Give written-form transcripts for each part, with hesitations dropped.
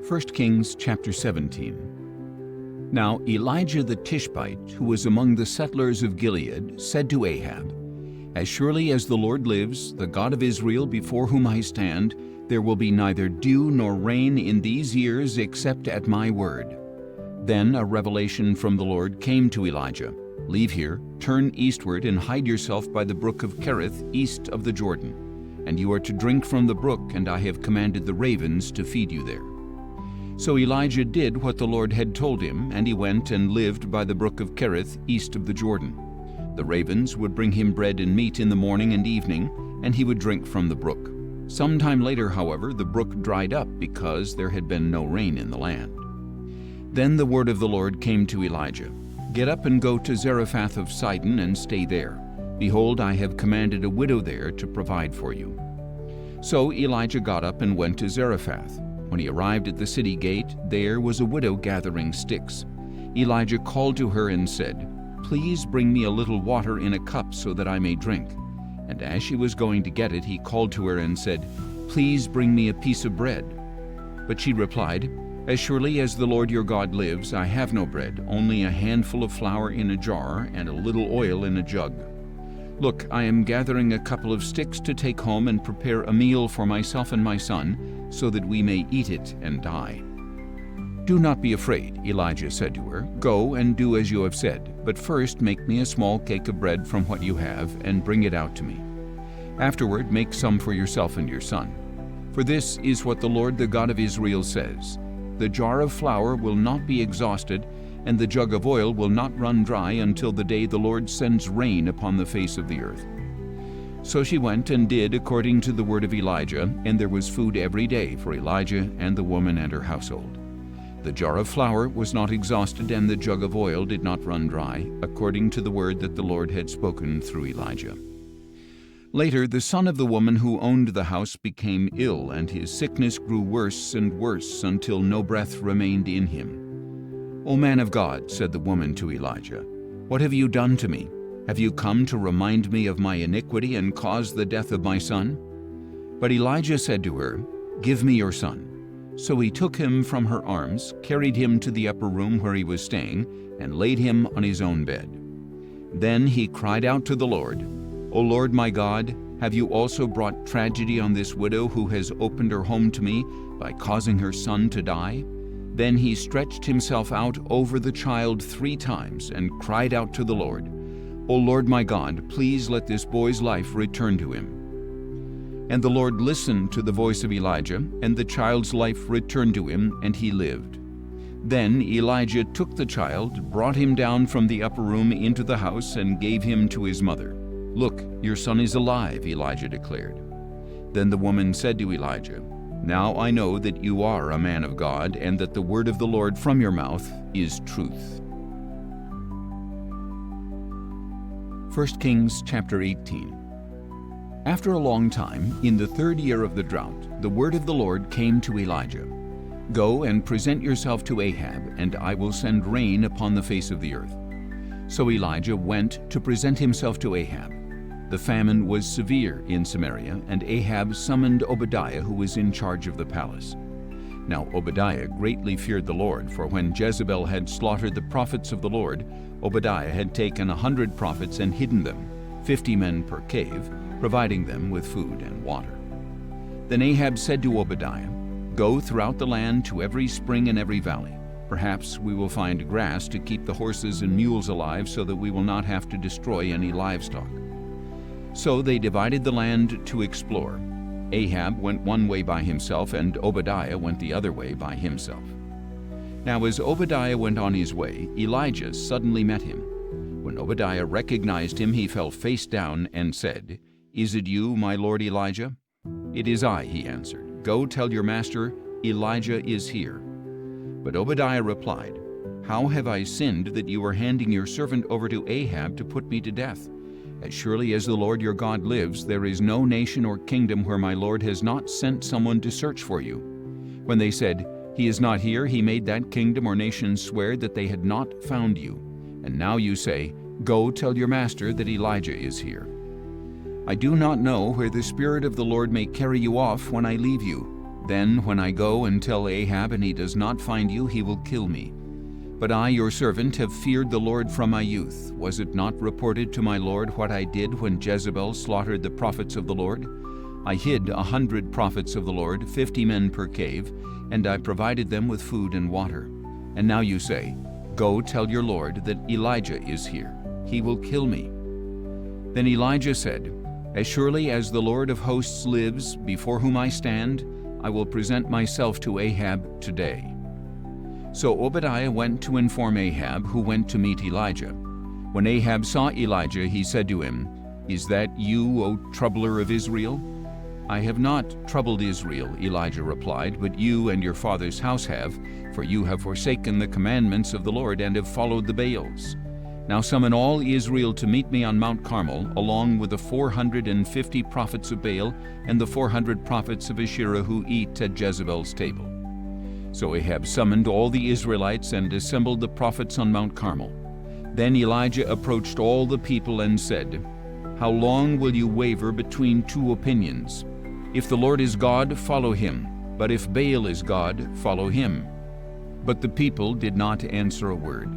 1 Kings chapter 17. Now Elijah the Tishbite, who was among the settlers of Gilead, said to Ahab, "As surely as the Lord lives, the God of Israel before whom I stand, there will be neither dew nor rain in these years except at my word." Then a revelation from the Lord came to Elijah. "Leave here, turn eastward, and hide yourself by the brook of Kerith, east of the Jordan. And you are to drink from the brook, and I have commanded the ravens to feed you there." So Elijah did what the Lord had told him, and he went and lived by the brook of Kerith, east of the Jordan. The ravens would bring him bread and meat in the morning and evening, and he would drink from the brook. Some time later, however, the brook dried up because there had been no rain in the land. Then the word of the Lord came to Elijah, "Get up and go to Zarephath of Sidon and stay there. Behold, I have commanded a widow there to provide for you." So Elijah got up and went to Zarephath. When he arrived at the city gate, there was a widow gathering sticks. Elijah called to her and said, "Please bring me a little water in a cup so that I may drink." And as she was going to get it, he called to her and said, "Please bring me a piece of bread." But she replied, "As surely as the Lord your God lives, I have no bread, only a handful of flour in a jar and a little oil in a jug. Look, I am gathering a couple of sticks to take home and prepare a meal for myself and my son, so that we may eat it and die." "Do not be afraid," Elijah said to her. "Go and do as you have said, but first make me a small cake of bread from what you have and bring it out to me. Afterward make some for yourself and your son. For this is what the Lord, the God of Israel, says, the jar of flour will not be exhausted, and the jug of oil will not run dry until the day the Lord sends rain upon the face of the earth." So she went and did according to the word of Elijah, and there was food every day for Elijah and the woman and her household. The jar of flour was not exhausted, and the jug of oil did not run dry, according to the word that the Lord had spoken through Elijah. Later, the son of the woman who owned the house became ill, and his sickness grew worse and worse until no breath remained in him. "O man of God," said the woman to Elijah, "what have you done to me? Have you come to remind me of my iniquity and cause the death of my son?" But Elijah said to her, "Give me your son." So he took him from her arms, carried him to the upper room where he was staying, and laid him on his own bed. Then he cried out to the Lord, "O Lord my God, have you also brought tragedy on this widow who has opened her home to me by causing her son to die?" Then he stretched himself out over the child 3 times and cried out to the Lord, "O Lord my God, please let this boy's life return to him." And the Lord listened to the voice of Elijah, and the child's life returned to him, and he lived. Then Elijah took the child, brought him down from the upper room into the house, and gave him to his mother. "Look, your son is alive," Elijah declared. Then the woman said to Elijah, "Now I know that you are a man of God, and that the word of the Lord from your mouth is truth." 1 Kings chapter 18. After a long time, in the 3rd year of the drought, the word of the Lord came to Elijah. "Go and present yourself to Ahab, and I will send rain upon the face of the earth." So Elijah went to present himself to Ahab. The famine was severe in Samaria, and Ahab summoned Obadiah, who was in charge of the palace. Now Obadiah greatly feared the Lord, for when Jezebel had slaughtered the prophets of the Lord, Obadiah had taken 100 prophets and hidden them, 50 men per cave, providing them with food and water. Then Ahab said to Obadiah, "Go throughout the land to every spring and every valley. Perhaps we will find grass to keep the horses and mules alive, so that we will not have to destroy any livestock." So they divided the land to explore. Ahab went one way by himself, and Obadiah went the other way by himself. Now as Obadiah went on his way, Elijah suddenly met him. When Obadiah recognized him, he fell face down and said, "Is it you, my lord Elijah?" "It is I," he answered. "Go tell your master, Elijah is here." But Obadiah replied, "How have I sinned that you are handing your servant over to Ahab to put me to death? As surely as the Lord your God lives, there is no nation or kingdom where my Lord has not sent someone to search for you." When they said, "He is not here," he made that kingdom or nation swear that they had not found you. And now you say, "Go tell your master that Elijah is here." I do not know where the Spirit of the Lord may carry you off when I leave you. Then when I go and tell Ahab and he does not find you, he will kill me. But I, your servant, have feared the Lord from my youth. Was it not reported to my Lord what I did when Jezebel slaughtered the prophets of the Lord? I hid 100 prophets of the Lord, 50 men per cave, and I provided them with food and water. And now you say, Go tell your Lord that Elijah is here. He will kill me. Then Elijah said, As surely as the Lord of hosts lives, before whom I stand, I will present myself to Ahab today. So Obadiah went to inform Ahab, who went to meet Elijah. When Ahab saw Elijah, he said to him, Is that you, O troubler of Israel? I have not troubled Israel, Elijah replied, but you and your father's house have, for you have forsaken the commandments of the Lord and have followed the Baals. Now summon all Israel to meet me on Mount Carmel, along with the 450 prophets of Baal and the 400 prophets of Asherah who eat at Jezebel's table. So Ahab summoned all the Israelites and assembled the prophets on Mount Carmel. Then Elijah approached all the people and said, How long will you waver between two opinions? If the Lord is God, follow him, but if Baal is God, follow him. But the people did not answer a word.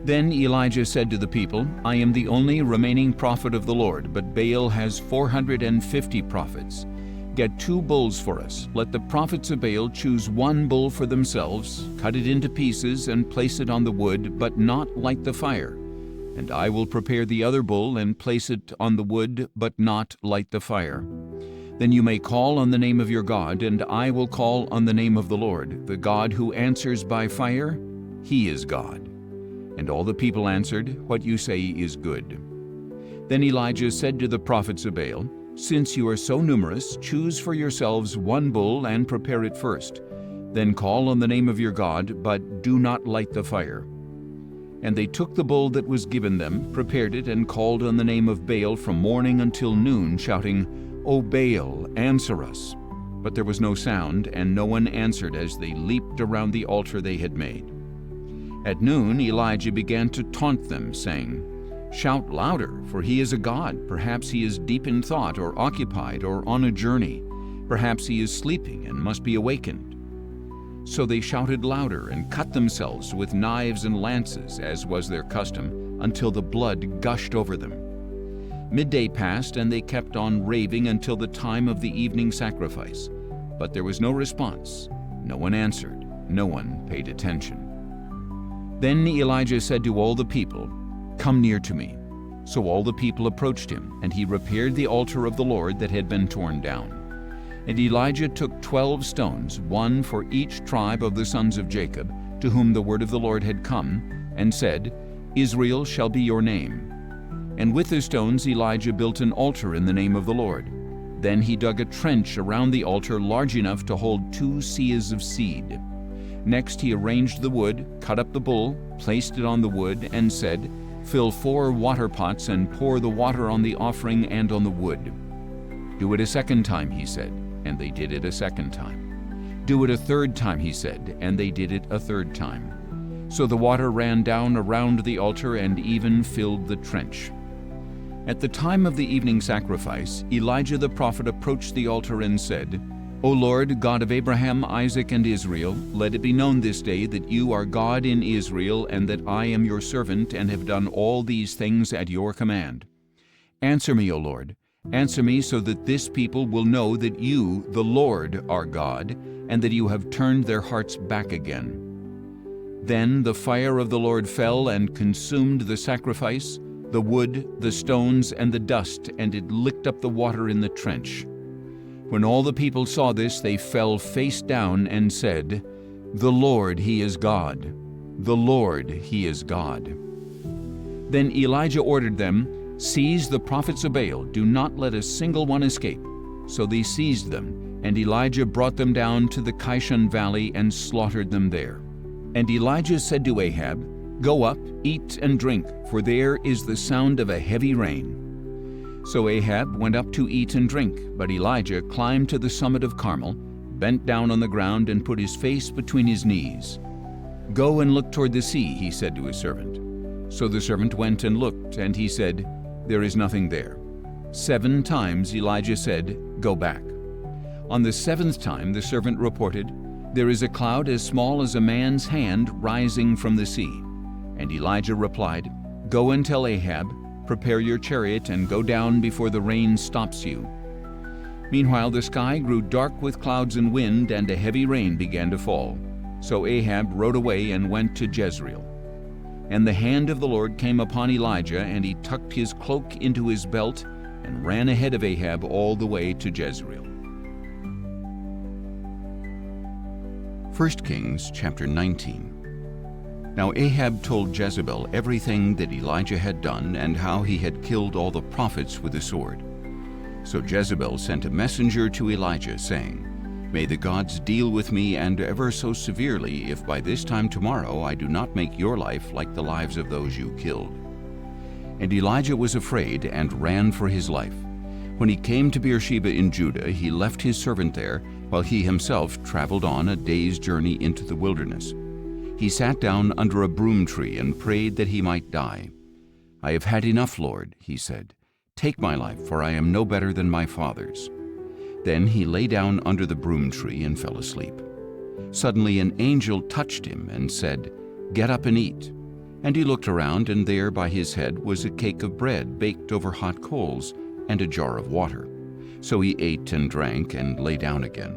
Then Elijah said to the people, I am the only remaining prophet of the Lord, but Baal has 450 prophets. Get 2 bulls for us. Let the prophets of Baal choose 1 bull for themselves, cut it into pieces, and place it on the wood, but not light the fire. And I will prepare the other bull and place it on the wood, but not light the fire. Then you may call on the name of your God, and I will call on the name of the Lord, the God who answers by fire. He is God. And all the people answered, What you say is good. Then Elijah said to the prophets of Baal, Since you are so numerous, choose for yourselves 1 bull and prepare it first. Then call on the name of your God, but do not light the fire. And they took the bull that was given them, prepared it, and called on the name of Baal from morning until noon, shouting, O Baal, answer us. But there was no sound, and no one answered as they leaped around the altar they had made. At noon Elijah began to taunt them, saying, Shout louder, for he is a god. Perhaps he is deep in thought, or occupied, or on a journey. Perhaps he is sleeping and must be awakened. So they shouted louder and cut themselves with knives and lances, as was their custom, until the blood gushed over them. Midday passed, and they kept on raving until the time of the evening sacrifice. But there was no response. No one answered. No one paid attention. Then Elijah said to all the people, Come near to me. So all the people approached him, and he repaired the altar of the Lord that had been torn down. And Elijah took 12 stones, 1 for each tribe of the sons of Jacob, to whom the word of the Lord had come, and said, Israel shall be your name. And with the stones Elijah built an altar in the name of the Lord. Then he dug a trench around the altar large enough to hold 2 seahs of seed. Next he arranged the wood, cut up the bull, placed it on the wood, and said, Fill 4 water pots and pour the water on the offering and on the wood. Do it a second time, he said, and they did it a second time. Do it a third time, he said, and they did it a third time. So the water ran down around the altar and even filled the trench. At the time of the evening sacrifice, Elijah the prophet approached the altar and said, O Lord, God of Abraham, Isaac, and Israel, let it be known this day that you are God in Israel, and that I am your servant and have done all these things at your command. Answer me, O Lord. Answer me so that this people will know that you, the Lord, are God, and that you have turned their hearts back again. Then the fire of the Lord fell and consumed the sacrifice, the wood, the stones, and the dust, and it licked up the water in the trench. When all the people saw this, they fell face down and said, The Lord, He is God. The Lord, He is God. Then Elijah ordered them, Seize the prophets of Baal, do not let a single one escape. So they seized them, and Elijah brought them down to the Kishon valley and slaughtered them there. And Elijah said to Ahab, Go up, eat and drink, for there is the sound of a heavy rain. So Ahab went up to eat and drink, but Elijah climbed to the summit of Carmel, bent down on the ground, and put his face between his knees. Go and look toward the sea, he said to his servant. So the servant went and looked, and he said, There is nothing there. 7 times Elijah said, Go back. On the seventh time the servant reported, "There is a cloud as small as a man's hand rising from the sea." And Elijah replied, "Go and tell Ahab, prepare your chariot and go down before the rain stops you." Meanwhile the sky grew dark with clouds and wind, and a heavy rain began to fall. So Ahab rode away and went to Jezreel. And the hand of the Lord came upon Elijah, and he tucked his cloak into his belt and ran ahead of Ahab all the way to Jezreel. 1 Kings chapter 19. Now Ahab told Jezebel everything that Elijah had done and how he had killed all the prophets with the sword. So Jezebel sent a messenger to Elijah, saying, "May the gods deal with me and ever so severely if by this time tomorrow I do not make your life like the lives of those you killed." And Elijah was afraid and ran for his life. When he came to Beersheba in Judah, he left his servant there, while he himself traveled on a day's journey into the wilderness. He sat down under a broom tree and prayed that he might die. "I have had enough, Lord," he said. "Take my life, for I am no better than my father's." Then he lay down under the broom tree and fell asleep. Suddenly an angel touched him and said, "Get up and eat." And he looked around, and there by his head was a cake of bread baked over hot coals and a jar of water. So he ate and drank and lay down again.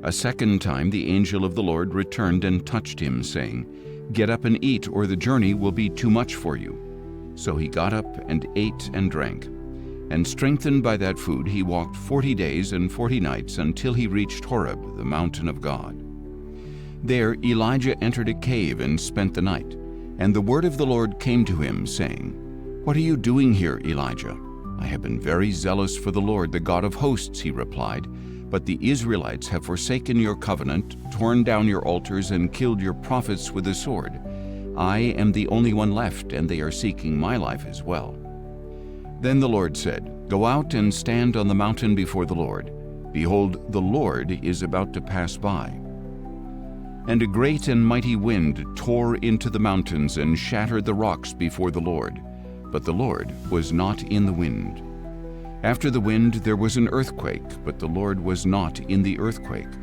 A second time the angel of the Lord returned and touched him, saying, "Get up and eat, or the journey will be too much for you." So he got up and ate and drank. And strengthened by that food, he walked 40 days and 40 nights until he reached Horeb, the mountain of God. There Elijah entered a cave and spent the night. And the word of the Lord came to him, saying, "What are you doing here, Elijah?" "I have been very zealous for the Lord, the God of hosts," he replied. "But the Israelites have forsaken your covenant, torn down your altars, and killed your prophets with the sword. I am the only one left, and they are seeking my life as well." Then the Lord said, "Go out and stand on the mountain before the Lord. Behold, the Lord is about to pass by." And a great and mighty wind tore into the mountains and shattered the rocks before the Lord. But the Lord was not in the wind. After the wind there was an earthquake, but the Lord was not in the earthquake.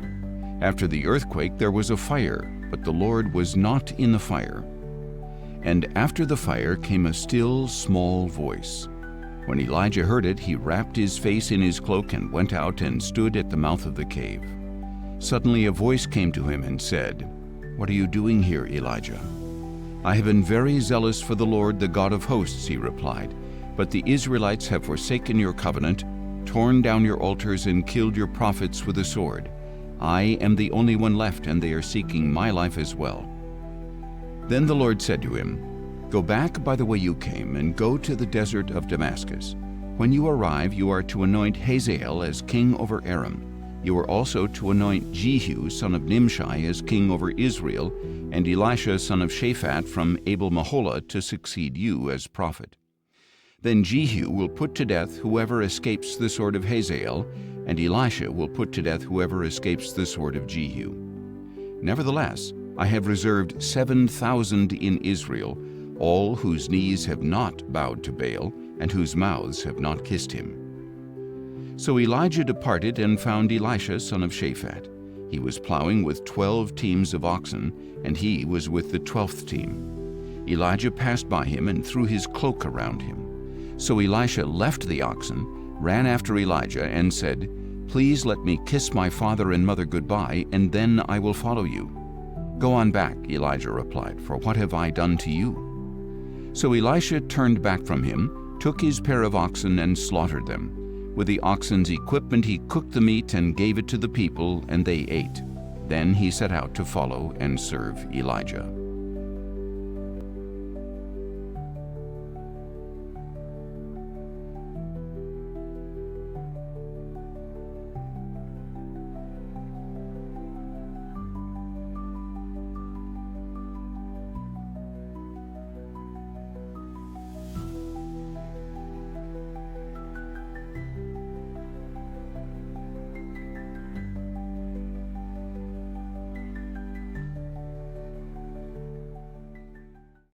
After the earthquake there was a fire, but the Lord was not in the fire. And after the fire came a still small voice. When Elijah heard it, he wrapped his face in his cloak and went out and stood at the mouth of the cave. Suddenly a voice came to him and said, "What are you doing here, Elijah?" "I have been very zealous for the Lord, the God of hosts," he replied. "But the Israelites have forsaken your covenant, torn down your altars, and killed your prophets with the sword. I am the only one left, and they are seeking my life as well." Then the Lord said to him, "Go back by the way you came, and go to the desert of Damascus. When you arrive, you are to anoint Hazael as king over Aram. You are also to anoint Jehu, son of Nimshi, as king over Israel, and Elisha, son of Shaphat, from Abel-Meholah, to succeed you as prophet. Then Jehu will put to death whoever escapes the sword of Hazael, and Elisha will put to death whoever escapes the sword of Jehu. Nevertheless, I have reserved 7,000 in Israel, all whose knees have not bowed to Baal, and whose mouths have not kissed him." So Elijah departed and found Elisha, son of Shaphat. He was plowing with 12 teams of oxen, and he was with the 12th team. Elijah passed by him and threw his cloak around him. So Elisha left the oxen, ran after Elijah, and said, "Please let me kiss my father and mother goodbye, and then I will follow you." "Go on back," Elijah replied, "for what have I done to you?" So Elisha turned back from him, took his pair of oxen, and slaughtered them. With the oxen's equipment he cooked the meat and gave it to the people, and they ate. Then he set out to follow and serve Elijah.